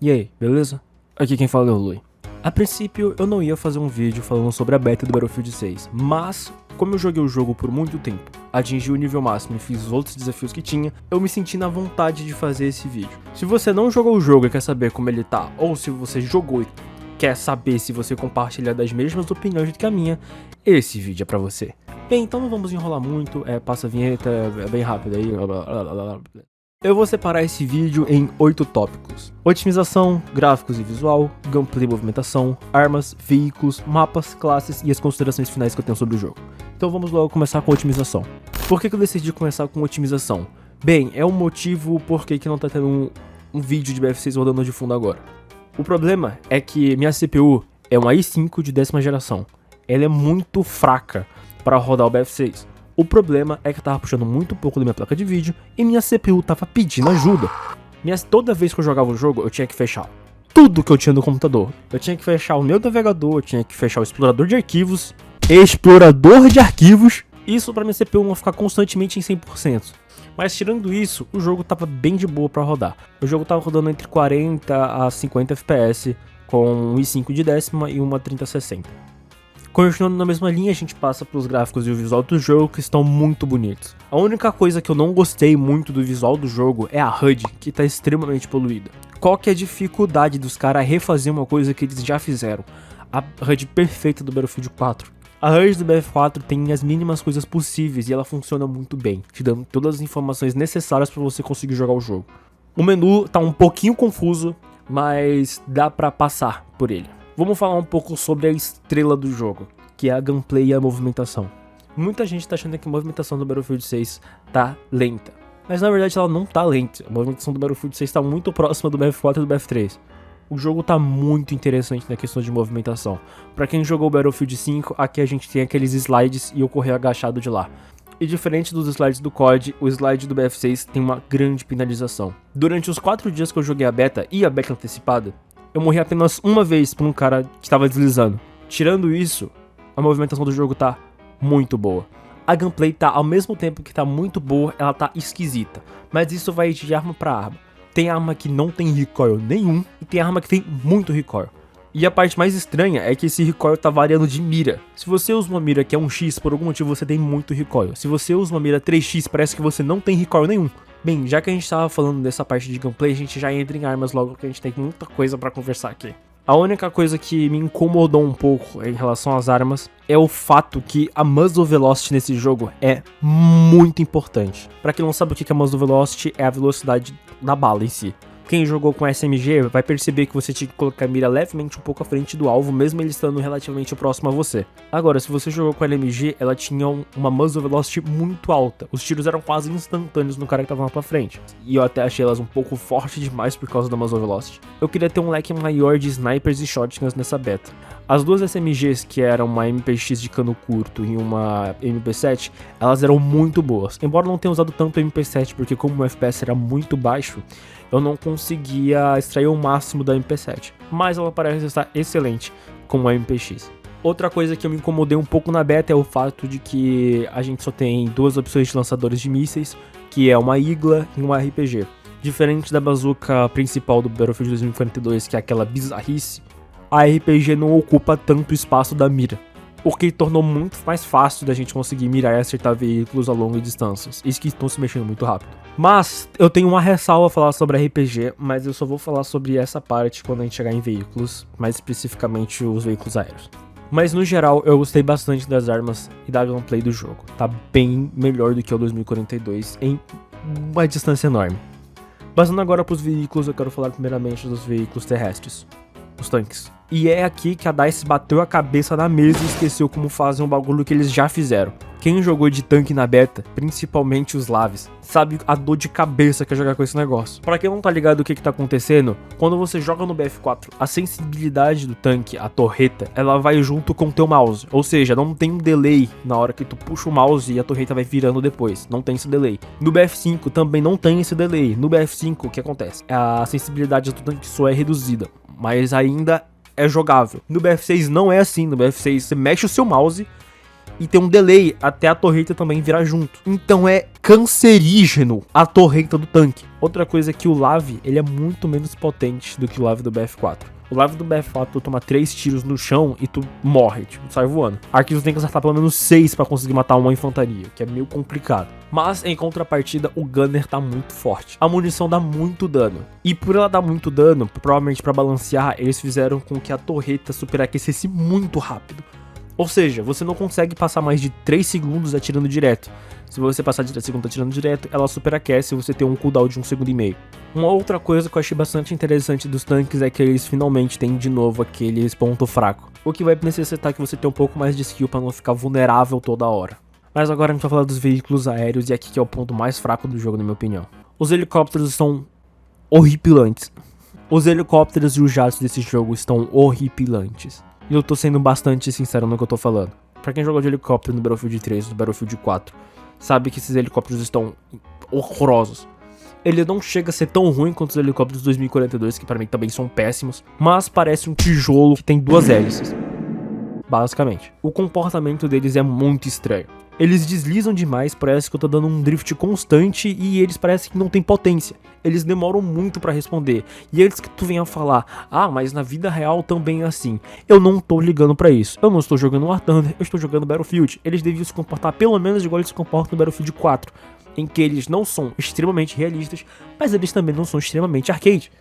E aí, beleza? Aqui quem fala é o Lui. A princípio eu não ia fazer um vídeo falando sobre a beta do Battlefield 6, mas como eu joguei o jogo por muito tempo, atingi o nível máximo e fiz os outros desafios que tinha, eu me senti na vontade de fazer esse vídeo. Se você não jogou o jogo e quer saber como ele tá, ou se você jogou e quer saber se você compartilha das mesmas opiniões que a minha, esse vídeo é pra você. Bem, então não vamos enrolar muito, passa a vinheta, é bem rápido aí. Eu vou separar esse vídeo em 8 tópicos: otimização, gráficos e visual, gameplay e movimentação, armas, veículos, mapas, classes e as considerações finais que eu tenho sobre o jogo. Então vamos logo começar com otimização. Por que eu decidi começar com otimização? Bem, é um motivo por que não tá tendo um vídeo de BF6 rodando de fundo agora. O problema é que minha CPU é uma i5 de 10ª geração. Ela é muito fraca para rodar o BF6. O problema é que eu tava puxando muito pouco da minha placa de vídeo e minha CPU tava pedindo ajuda. Toda vez que eu jogava o jogo, eu tinha que fechar tudo que eu tinha no computador. Eu tinha que fechar o meu navegador, eu tinha que fechar o explorador de arquivos. Isso pra minha CPU não ficar constantemente em 100%. Mas tirando isso, o jogo tava bem de boa pra rodar. O jogo tava rodando entre 40 a 50 FPS com um i5 de 10ª e uma 3060. Continuando na mesma linha, a gente passa para os gráficos e o visual do jogo, que estão muito bonitos. A única coisa que eu não gostei muito do visual do jogo é a HUD, que está extremamente poluída. Qual que é a dificuldade dos caras refazer uma coisa que eles já fizeram? A HUD perfeita do Battlefield 4. A HUD do BF4 tem as mínimas coisas possíveis e ela funciona muito bem, te dando todas as informações necessárias para você conseguir jogar o jogo. O menu tá um pouquinho confuso, mas dá para passar por ele. Vamos falar um pouco sobre a estrela do jogo, que é a gameplay e a movimentação. Muita gente tá achando que a movimentação do Battlefield 6 tá lenta, mas na verdade ela não tá lenta. A movimentação do Battlefield 6 tá muito próxima do BF4 e do BF3. O jogo tá muito interessante na questão de movimentação. Pra quem jogou o Battlefield 5, aqui a gente tem aqueles slides e eu correr agachado de lá. E diferente dos slides do COD, o slide do BF6 tem uma grande penalização. Durante os 4 dias que eu joguei a beta e a beta antecipada, eu morri apenas uma vez por um cara que estava deslizando. Tirando isso, a movimentação do jogo tá muito boa. A gameplay tá, ao mesmo tempo que tá muito boa, ela tá esquisita. Mas isso vai de arma pra arma. Tem arma que não tem recoil nenhum e tem arma que tem muito recoil. E a parte mais estranha é que esse recoil tá variando de mira. Se você usa uma mira que é 1x, por algum motivo você tem muito recoil. Se você usa uma mira 3x, parece que você não tem recoil nenhum. Bem, já que a gente tava falando dessa parte de gameplay, a gente já entra em armas logo, que a gente tem muita coisa pra conversar aqui. A única coisa que me incomodou um pouco em relação às armas é o fato que a muzzle velocity nesse jogo é muito importante. Pra quem não sabe o que é muzzle velocity, é a velocidade da bala em si. Quem jogou com SMG vai perceber que você tinha que colocar a mira levemente um pouco à frente do alvo, mesmo ele estando relativamente próximo a você. Agora, se você jogou com a LMG, ela tinha uma muzzle velocity muito alta. Os tiros eram quase instantâneos no cara que tava lá pra frente. E eu até achei elas um pouco fortes demais por causa da muzzle velocity. Eu queria ter um leque maior de snipers e shotguns nessa beta. As duas SMGs, que eram uma MPX de cano curto e uma MP7, elas eram muito boas. Embora não tenha usado tanto a MP7, porque como o FPS era muito baixo, eu não conseguia extrair o máximo da MP7. Mas ela parece estar excelente com a MPX. Outra coisa que eu me incomodei um pouco na beta é o fato de que a gente só tem duas opções de lançadores de mísseis, que é uma Igla e uma RPG. Diferente da bazuca principal do Battlefield 2042, que é aquela bizarrice, a RPG não ocupa tanto espaço da mira, o que tornou muito mais fácil da gente conseguir mirar e acertar veículos a longas distâncias, isso que estão se mexendo muito rápido. Mas eu tenho uma ressalva a falar sobre RPG, mas eu só vou falar sobre essa parte quando a gente chegar em veículos, mais especificamente os veículos aéreos. Mas no geral eu gostei bastante das armas e da gameplay do jogo, tá bem melhor do que o 2042 em uma distância enorme. Passando agora para os veículos, eu quero falar primeiramente dos veículos terrestres, os tanques. E é aqui que a DICE bateu a cabeça na mesa e esqueceu como fazer um bagulho que eles já fizeram. Quem jogou de tanque na beta, principalmente os Laves, sabe a dor de cabeça que é jogar com esse negócio. Pra quem não tá ligado o que tá acontecendo, quando você joga no BF4, a sensibilidade do tanque, a torreta, ela vai junto com o teu mouse. Ou seja, não tem um delay na hora que tu puxa o mouse e a torreta vai virando depois. Não tem esse delay. No BF5 também não tem esse delay. No BF5, o que acontece? A sensibilidade do tanque só é reduzida, mas ainda é jogável. No BF6 não é assim. No BF6 você mexe o seu mouse e tem um delay até a torreta também virar junto. Então é cancerígeno a torreta do tanque. Outra coisa é que o Lave, ele é muito menos potente do que o Lave do BF4. O Lave do BF4, tu toma 3 tiros no chão e tu morre, tipo, sai voando. Aqui tu tem que acertar pelo menos 6 pra conseguir matar uma infantaria, que é meio complicado. Mas, em contrapartida, o Gunner tá muito forte. A munição dá muito dano. E por ela dar muito dano, provavelmente pra balancear, eles fizeram com que a torreta superaquecesse muito rápido. Ou seja, você não consegue passar mais de 3 segundos atirando direto. Se você passar de 3 segundos atirando direto, ela superaquece e você tem um cooldown de 1,5 segundos. Uma outra coisa que eu achei bastante interessante dos tanques é que eles finalmente têm de novo aqueles ponto fraco. O que vai necessitar que você tenha um pouco mais de skill para não ficar vulnerável toda hora. Mas agora a gente vai falar dos veículos aéreos e aqui que é o ponto mais fraco do jogo, na minha opinião. Os helicópteros são horripilantes. Os helicópteros e os jatos desse jogo estão horripilantes. E eu tô sendo bastante sincero no que eu tô falando. Pra quem jogou de helicóptero no Battlefield 3 e no Battlefield 4, sabe que esses helicópteros estão horrorosos. Ele não chega a ser tão ruim quanto os helicópteros 2042, que pra mim também são péssimos, mas parece um tijolo que tem 2 hélices. Basicamente. O comportamento deles é muito estranho. Eles deslizam demais, parece que eu tô dando um drift constante e eles parecem que não tem potência. Eles demoram muito pra responder. E antes que tu venha falar, mas na vida real também é assim. Eu não tô ligando pra isso. Eu não estou jogando War Thunder, eu estou jogando Battlefield. Eles deviam se comportar pelo menos igual eles se comportam no Battlefield 4. Em que eles não são extremamente realistas, mas eles também não são extremamente arcade.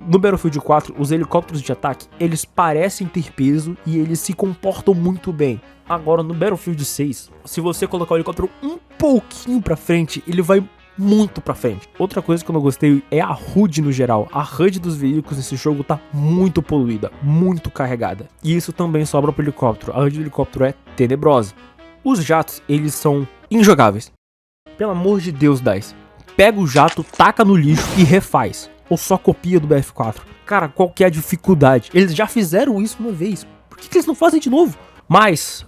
No Battlefield 4, os helicópteros de ataque, eles parecem ter peso e eles se comportam muito bem. Agora, no Battlefield 6, se você colocar o helicóptero um pouquinho pra frente, ele vai muito pra frente. Outra coisa que eu não gostei é a HUD no geral. A HUD dos veículos nesse jogo tá muito poluída, muito carregada. E isso também sobra pro helicóptero. A HUD do helicóptero é tenebrosa. Os jatos, eles são injogáveis. Pelo amor de Deus, DICE. Pega o jato, taca no lixo e refaz. Ou só copia do BF4. Cara, qual que é a dificuldade? Eles já fizeram isso uma vez. Por que eles não fazem de novo? Mas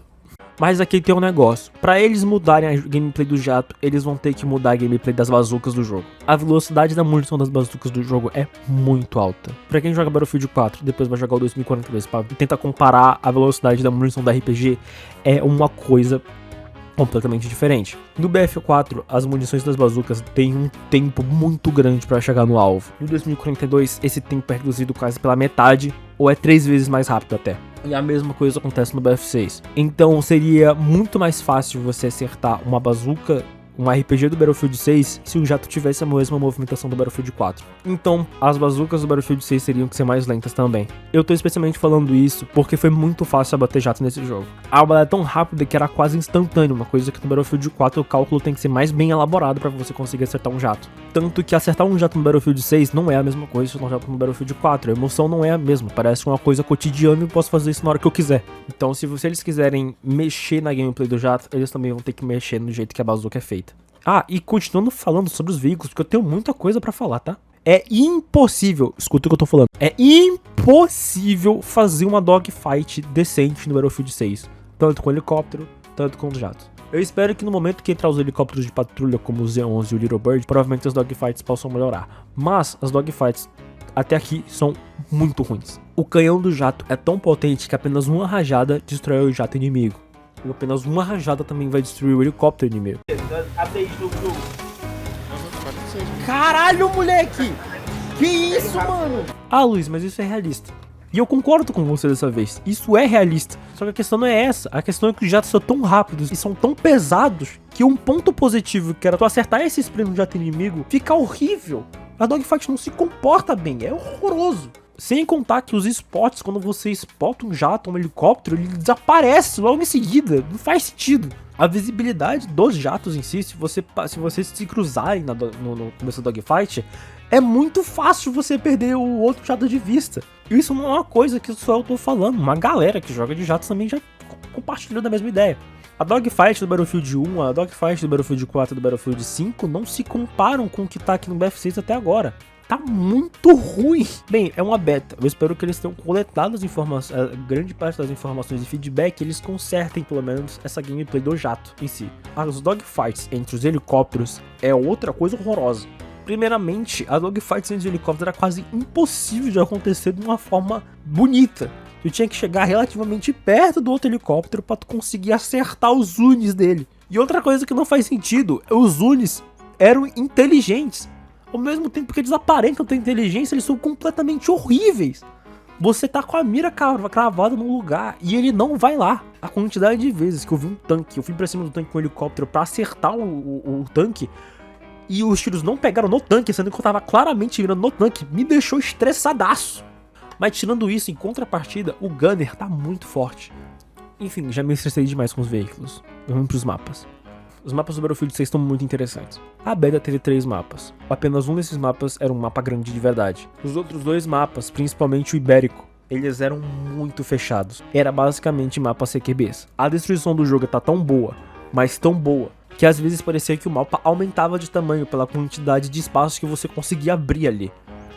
aqui tem um negócio. Pra eles mudarem a gameplay do jato, eles vão ter que mudar a gameplay das bazucas do jogo. A velocidade da munição das bazucas do jogo é muito alta. Pra quem joga Battlefield 4 depois vai jogar o 2042 pra tentar comparar a velocidade da munição da RPG, é uma coisa completamente diferente. No BF4, as munições das bazucas têm um tempo muito grande para chegar no alvo. No 2042, esse tempo é reduzido quase pela metade, ou é 3 vezes mais rápido até. E a mesma coisa acontece no BF6. Então seria muito mais fácil você acertar uma bazuca, um RPG do Battlefield 6, se o jato tivesse a mesma movimentação do Battlefield 4. Então, as bazucas do Battlefield 6 teriam que ser mais lentas também. Eu tô especialmente falando isso porque foi muito fácil abater jato nesse jogo. A bala é tão rápida que era quase instantâneo, uma coisa que no Battlefield 4 o cálculo tem que ser mais bem elaborado para você conseguir acertar um jato. Tanto que acertar um jato no Battlefield 6 não é a mesma coisa que acertar um jato no Battlefield 4. A emoção não é a mesma, parece uma coisa cotidiana e eu posso fazer isso na hora que eu quiser. Então, se eles quiserem mexer na gameplay do jato, eles também vão ter que mexer no jeito que a bazuca é feita. E continuando falando sobre os veículos, porque eu tenho muita coisa pra falar, tá? É impossível, escuta o que eu tô falando, é impossível fazer uma dogfight decente no Battlefield 6. Tanto com helicóptero, tanto com os jatos. Eu espero que no momento que entrar os helicópteros de patrulha, como o Z11 e o Little Bird, provavelmente as dogfights possam melhorar. Mas as dogfights até aqui são muito ruins. O canhão do jato é tão potente que apenas uma rajada destrói o jato inimigo. E apenas uma rajada também vai destruir o helicóptero inimigo. Caralho, moleque! Que isso, mano? Luiz, mas isso é realista. E eu concordo com você dessa vez. Isso é realista. Só que a questão não é essa. A questão é que os jatos são tão rápidos e são tão pesados que um ponto positivo, que era tu acertar esse sprint no jato inimigo, fica horrível. A dogfight não se comporta bem. É horroroso. Sem contar que os spots, quando você spota um jato, um helicóptero, ele desaparece logo em seguida. Não faz sentido. A visibilidade dos jatos em si, se vocês se cruzarem no começo da dogfight, é muito fácil você perder o outro jato de vista. Isso não é uma coisa que só eu tô falando. Uma galera que joga de jatos também já compartilhou da mesma ideia. A dogfight do Battlefield 1, a dogfight do Battlefield 4 e do Battlefield 5 não se comparam com o que tá aqui no BF6 até agora. Tá muito ruim. Bem, é uma beta. Eu espero que eles tenham coletado as informações, grande parte das informações e feedback, eles consertem pelo menos essa gameplay do jato em si. As dogfights entre os helicópteros é outra coisa horrorosa. Primeiramente, a dogfights entre os helicópteros era quase impossível de acontecer de uma forma bonita. Tu tinha que chegar relativamente perto do outro helicóptero pra tu conseguir acertar os Zunis dele. E outra coisa que não faz sentido, os Zunis eram inteligentes. Ao mesmo tempo que eles aparentam ter inteligência, eles são completamente horríveis. Você tá com a mira cravada num lugar e ele não vai lá. A quantidade de vezes que eu vi um tanque, eu fui pra cima do tanque com um helicóptero pra acertar o tanque, e os tiros não pegaram no tanque, sendo que eu tava claramente mirando no tanque, me deixou estressadaço. Mas tirando isso, em contrapartida, o Gunner tá muito forte. Enfim, já me estressei demais com os veículos. Vamos pros mapas. Os mapas do Battlefield 6 estão muito interessantes. A beta teve 3 mapas. Apenas um desses mapas era um mapa grande de verdade. Os outros 2 mapas, principalmente o Ibérico, eles eram muito fechados. Era basicamente mapas CQBs. A destruição do jogo tá tão boa, mas tão boa, que às vezes parecia que o mapa aumentava de tamanho pela quantidade de espaço que você conseguia abrir ali.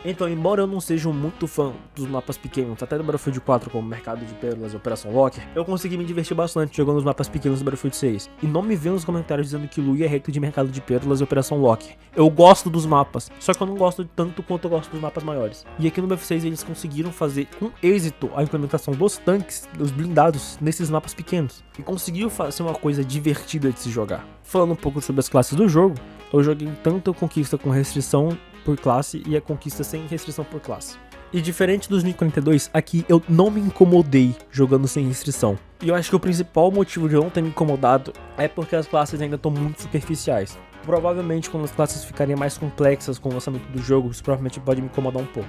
Então, embora eu não seja muito fã dos mapas pequenos, até do Battlefield 4 como Mercado de Pérolas e Operação Locker, eu consegui me divertir bastante jogando os mapas pequenos do Battlefield 6. E não me venham nos comentários dizendo que Lui é hater de Mercado de Pérolas e Operação Locker. Eu gosto dos mapas, só que eu não gosto tanto quanto eu gosto dos mapas maiores. E aqui no BF6 eles conseguiram fazer com êxito a implementação dos tanques, dos blindados, nesses mapas pequenos. E conseguiu fazer uma coisa divertida de se jogar. Falando um pouco sobre as classes do jogo, eu joguei tanto a conquista com restrição por classe e a conquista sem restrição por classe. E diferente dos 1042, aqui eu não me incomodei jogando sem restrição. E eu acho que o principal motivo de eu não ter me incomodado é porque as classes ainda estão muito superficiais. Provavelmente quando as classes ficarem mais complexas com o lançamento do jogo, isso provavelmente pode me incomodar um pouco.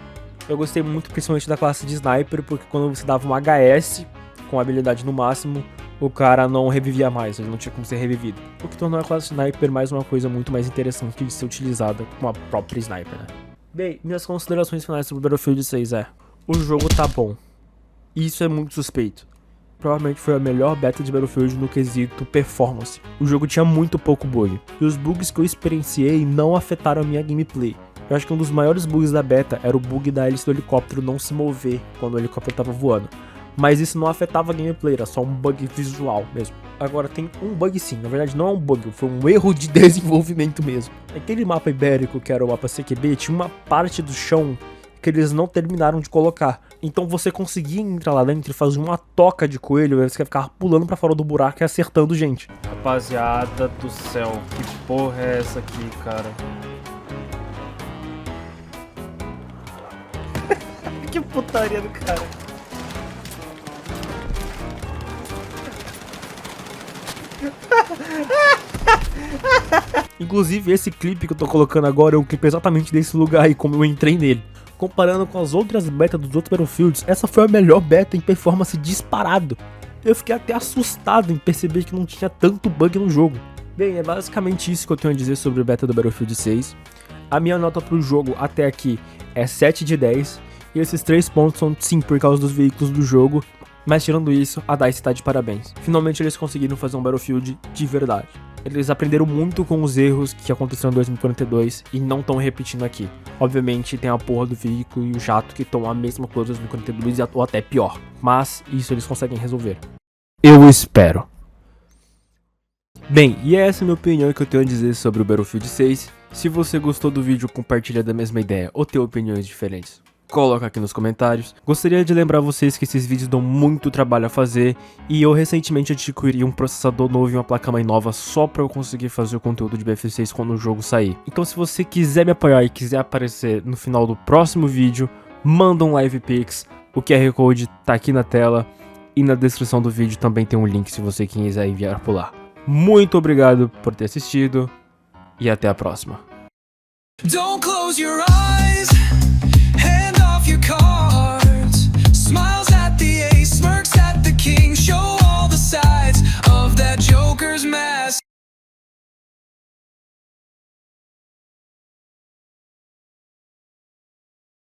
Eu gostei muito principalmente da classe de Sniper, porque quando você dava um HS com habilidade no máximo, o cara não revivia mais, ele não tinha como ser revivido. O que tornou a classe Sniper mais uma coisa muito mais interessante de ser utilizada com a própria Sniper, né? Bem, minhas considerações finais sobre o Battlefield 6 é: o jogo tá bom. E isso é muito suspeito. Provavelmente foi a melhor beta de Battlefield no quesito performance. O jogo tinha muito pouco bug. E os bugs que eu experienciei não afetaram a minha gameplay. Eu acho que um dos maiores bugs da beta era o bug da hélice do helicóptero não se mover quando o helicóptero tava voando. Mas isso não afetava a gameplay, era só um bug visual mesmo. Agora tem um bug sim, na verdade não é um bug, foi um erro de desenvolvimento mesmo. Aquele mapa ibérico que era o mapa CQB tinha uma parte do chão que eles não terminaram de colocar. Então você conseguia entrar lá dentro e fazer uma toca de coelho, e você ia ficar pulando pra fora do buraco e acertando gente. Rapaziada do céu, que porra é essa aqui, cara? Que putaria do cara. Inclusive esse clipe que eu tô colocando agora é o clipe exatamente desse lugar e como eu entrei nele. Comparando com as outras betas dos outros Battlefields, essa foi a melhor beta em performance disparado. Eu fiquei até assustado em perceber que não tinha tanto bug no jogo. Bem, é basicamente isso que eu tenho a dizer sobre a beta do Battlefield 6. A minha nota pro jogo até aqui é 7 de 10. E esses 3 pontos são sim por causa dos veículos do jogo. Mas tirando isso, a DICE tá de parabéns. Finalmente eles conseguiram fazer um Battlefield de verdade. Eles aprenderam muito com os erros que aconteceram em 2042 e não estão repetindo aqui. Obviamente tem a porra do veículo e o jato que estão a mesma coisa em 2042 ou até pior. Mas isso eles conseguem resolver. Eu espero. Bem, e essa é a minha opinião que eu tenho a dizer sobre o Battlefield 6. Se você gostou do vídeo, compartilha da mesma ideia ou tem opiniões diferentes, coloca aqui nos comentários. Gostaria de lembrar vocês que esses vídeos dão muito trabalho a fazer e eu recentemente adquiri um processador novo e uma placa-mãe nova só pra eu conseguir fazer o conteúdo de BF6 quando o jogo sair. Então se você quiser me apoiar e quiser aparecer no final do próximo vídeo, manda um live pix, o QR Code tá aqui na tela e na descrição do vídeo também tem um link se você quiser enviar por lá. Muito obrigado por ter assistido e até a próxima. Don't close your eyes.